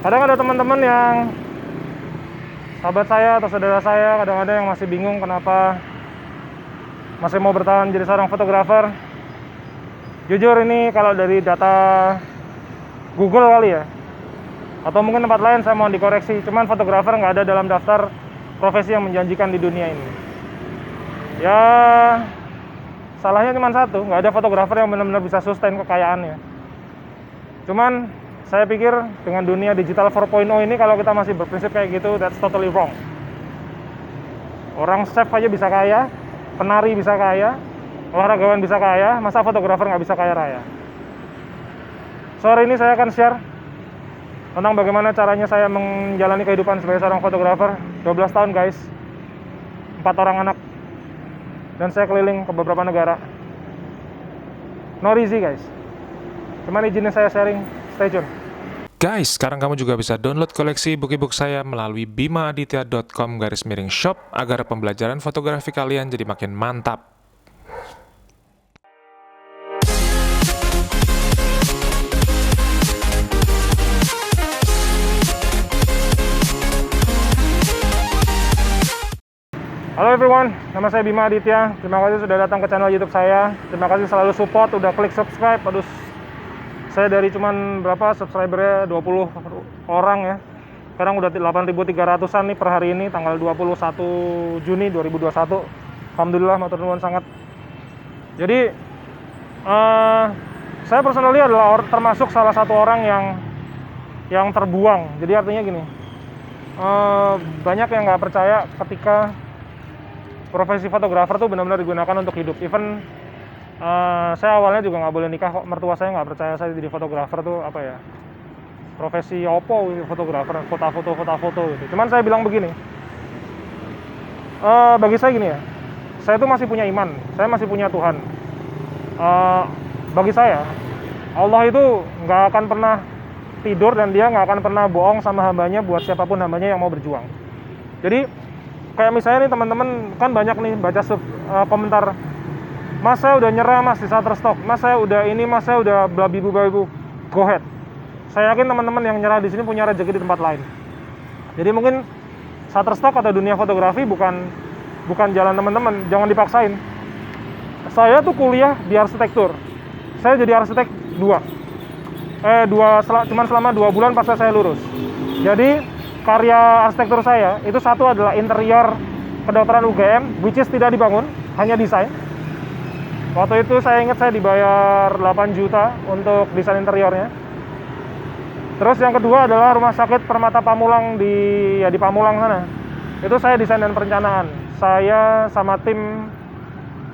Kadang ada teman-teman yang sahabat saya atau saudara saya kadang-kadang yang masih bingung kenapa masih mau bertahan jadi seorang fotografer. Jujur ini kalau dari data Google kali ya, atau mungkin tempat lain saya mohon dikoreksi, cuman fotografer nggak ada dalam daftar profesi yang menjanjikan di dunia ini. Ya, salahnya cuma satu, nggak ada fotografer yang benar-benar bisa sustain kekayaannya. Cuman saya pikir dengan dunia digital 4.0 ini kalau kita masih berprinsip kayak gitu, that's totally wrong. Orang chef aja bisa kaya, penari bisa kaya, olahragawan bisa kaya, masa fotografer nggak bisa kaya raya? Sore ini saya akan share tentang bagaimana caranya saya menjalani kehidupan sebagai seorang fotografer. 12 tahun guys, 4 orang anak, dan saya keliling ke beberapa negara. Not easy guys, cuman izinin saya sharing. Stay tune. Guys, sekarang kamu juga bisa download koleksi book saya melalui bimaaditya.com/shop agar pembelajaran fotografi kalian jadi makin mantap. Halo everyone, nama saya Bima Aditya. Terima kasih sudah datang ke channel YouTube saya. Terima kasih selalu support, udah klik subscribe. Aduh, saya dari cuman berapa subscribernya 20 orang ya. Sekarang udah 8.300-an nih per hari ini, tanggal 21 Juni 2021. Alhamdulillah, matur nuwun sangat. Jadi saya personally adalah termasuk salah satu orang yang terbuang. Jadi artinya gini, banyak yang nggak percaya ketika profesi fotografer tuh benar-benar digunakan untuk hidup. Even saya awalnya juga nggak boleh nikah kok, mertua saya nggak percaya saya jadi fotografer tuh apa ya, profesi opo fotografer, foto-foto gitu. Cuman saya bilang begini, bagi saya gini ya, saya tuh masih punya iman, saya masih punya Tuhan. Bagi saya, Allah itu nggak akan pernah tidur dan dia nggak akan pernah bohong sama hambanya buat siapapun hambanya yang mau berjuang. Jadi kayak misalnya nih teman-teman kan banyak nih baca komentar, Mas saya udah nyerah mas di Shutterstock, Mas saya udah ini, Mas saya udah blabibu. Go ahead. Saya yakin teman-teman yang nyerah di sini punya rezeki di tempat lain. Jadi mungkin Shutterstock atau dunia fotografi bukan jalan teman-teman, jangan dipaksain. Saya tuh kuliah di arsitektur. Saya jadi arsitek cuman selama 2 bulan pasca saya lulus. Jadi karya arsitektur saya itu satu adalah interior kedokteran UGM, which is tidak dibangun, hanya desain. Waktu itu saya ingat saya dibayar 8 juta untuk desain interiornya. Terus yang kedua adalah rumah sakit Permata Pamulang di Pamulang sana. Itu saya desain dan perencanaan. Saya sama tim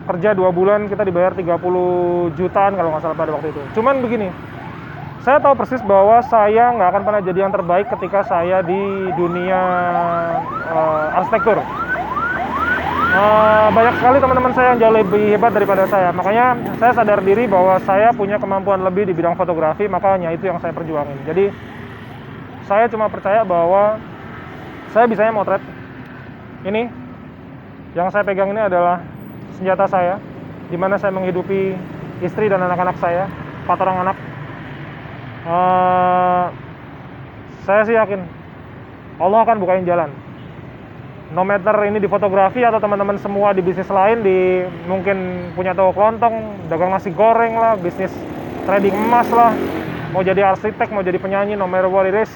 kerja 2 bulan, kita dibayar 30 jutaan kalau nggak salah pada waktu itu. Cuman begini, saya tahu persis bahwa saya nggak akan pernah jadi yang terbaik ketika saya di dunia arsitektur. Banyak sekali teman-teman saya yang jauh lebih hebat daripada saya. Makanya saya sadar diri bahwa saya punya kemampuan lebih di bidang fotografi, makanya itu yang saya perjuangin. Jadi saya cuma percaya bahwa saya bisanya motret. Ini yang saya pegang ini adalah senjata saya, di mana saya menghidupi istri dan anak-anak saya, 4 orang anak. Saya sih yakin Allah akan bukain jalan. No matter ini di fotografi atau teman-teman semua di bisnis lain, di mungkin punya toko kelontong, dagang nasi goreng lah, bisnis trading emas lah, mau jadi arsitek, mau jadi penyanyi, no matter what it is,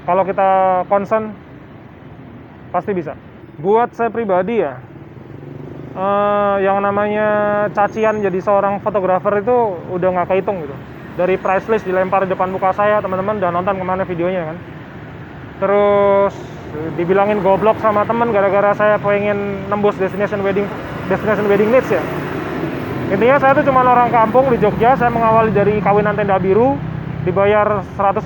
kalau kita concern pasti bisa. Buat saya pribadi ya, yang namanya cacian jadi seorang fotografer itu udah nggak kehitung gitu. Dari price list dilempar di depan muka saya, teman-teman udah nonton kemana videonya kan. Terus dibilangin goblok sama temen gara-gara saya pengen nembus destination wedding needs ya. Intinya saya tuh cuma orang kampung di Jogja, saya mengawali dari kawinan tenda biru, dibayar 100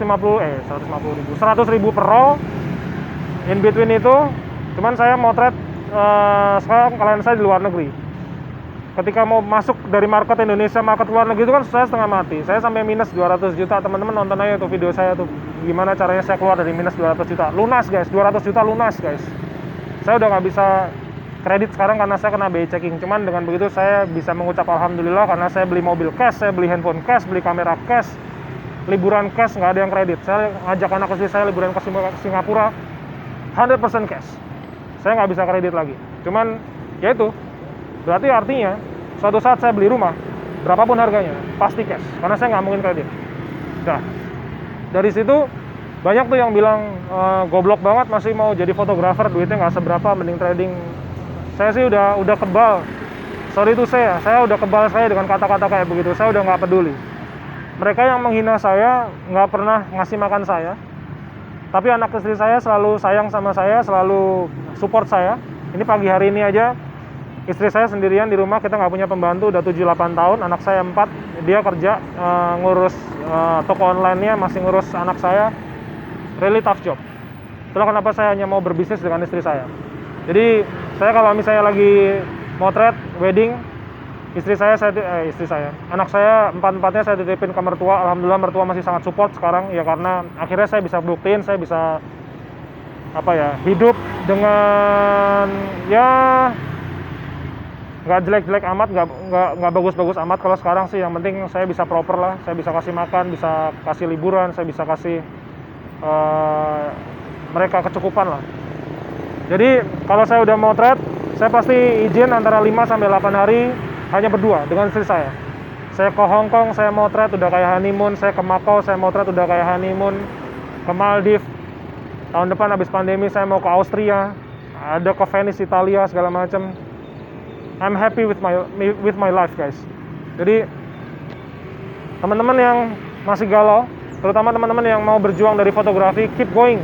ribu per roll. In between itu, cuman saya motret sekarang klien saya di luar negeri. Ketika mau masuk dari market Indonesia, market luar negeri itu kan saya setengah mati. Saya sampai minus 200 juta. Teman-teman nonton aja tuh video saya tuh. Gimana caranya saya keluar dari minus 200 juta. Lunas guys, 200 juta lunas guys. Saya udah nggak bisa kredit sekarang karena saya kena BI checking. Cuman dengan begitu saya bisa mengucap alhamdulillah karena saya beli mobil cash, saya beli handphone cash, beli kamera cash. liburan cash, nggak ada yang kredit. Saya ngajak anak istri saya liburan ke Singapura, 100% cash. Saya nggak bisa kredit lagi. Cuman, ya itu, berarti artinya, suatu saat saya beli rumah, berapapun harganya, pasti cash. Karena saya nggak mungkin kredit. Nah, dari situ, banyak tuh yang bilang, goblok banget masih mau jadi fotografer, duitnya nggak seberapa, mending trading. Saya sih udah kebal. Sorry itu saya udah kebal saya dengan kata-kata kayak begitu. Saya udah nggak peduli. Mereka yang menghina saya nggak pernah ngasih makan saya. Tapi anak istri saya selalu sayang sama saya, selalu support saya. Ini pagi hari ini aja, istri saya sendirian di rumah, kita nggak punya pembantu, udah 7-8 tahun, anak saya 4, dia kerja, ngurus toko online-nya, masih ngurus anak saya. Really tough job. Itulah kenapa saya hanya mau berbisnis dengan istri saya. Jadi, saya kalau misalnya lagi motret, wedding, anak saya, 4-4-nya saya titipin ke mertua. Alhamdulillah mertua masih sangat support sekarang, ya karena akhirnya saya bisa buktiin, saya bisa hidup dengan ya nggak jelek-jelek amat, nggak bagus-bagus amat. Kalau sekarang sih yang penting saya bisa proper lah, saya bisa kasih makan, bisa kasih liburan, saya bisa kasih mereka kecukupan lah. Jadi kalau saya udah motret, saya pasti izin antara 5-8 hari hanya berdua dengan istri saya. Saya ke Hong Kong, saya motret udah kayak honeymoon. Saya ke Macau, saya motret udah kayak honeymoon. Ke Maldives, tahun depan habis pandemi saya mau ke Austria, ada ke Venice, Italia, segala macam. I'm happy with my life, guys. Jadi teman-teman yang masih galau, terutama teman-teman yang mau berjuang dari fotografi, keep going.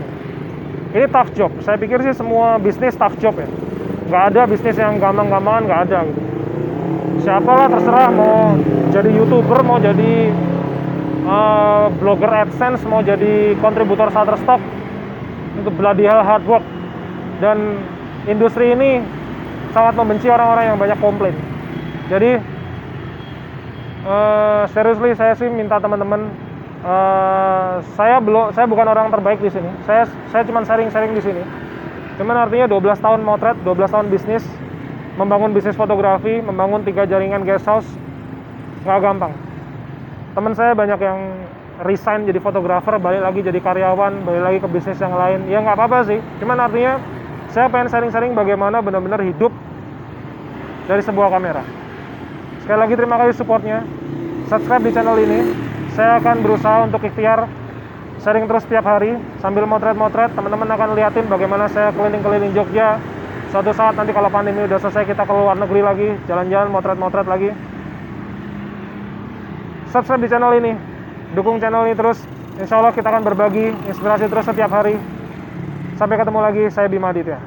Ini tough job. Saya pikir sih semua bisnis tough job ya. Nggak ada bisnis yang gampang-gampangan, nggak ada gitu. Siapalah terserah, mau jadi YouTuber, mau jadi blogger AdSense, mau jadi kontributor Shutterstock, itu bloody hell hard work. Dan industri ini sangat membenci orang-orang yang banyak komplain. Jadi seriously saya sih minta teman-teman, saya bukan orang terbaik di sini. Saya cuma sharing-sharing di sini. Cuman artinya 12 tahun motret, 12 tahun bisnis, membangun bisnis fotografi, membangun 3 jaringan guest house, nggak gampang. Teman saya banyak yang resign jadi fotografer, balik lagi jadi karyawan, balik lagi ke bisnis yang lain. Ya nggak apa-apa sih. Cuman artinya saya pengen sharing-sharing bagaimana benar-benar hidup dari sebuah kamera. Sekali lagi terima kasih supportnya. Subscribe di channel ini. Saya akan berusaha untuk ikhtiar sharing terus setiap hari sambil motret-motret. Teman-teman akan liatin bagaimana saya keliling-keliling Jogja. Suatu saat nanti kalau pandemi udah selesai, kita ke luar negeri lagi, jalan-jalan, motret-motret lagi. Subscribe di channel ini, dukung channel ini terus. Insya Allah kita akan berbagi inspirasi terus setiap hari. Sampai ketemu lagi, saya Bima Aditya.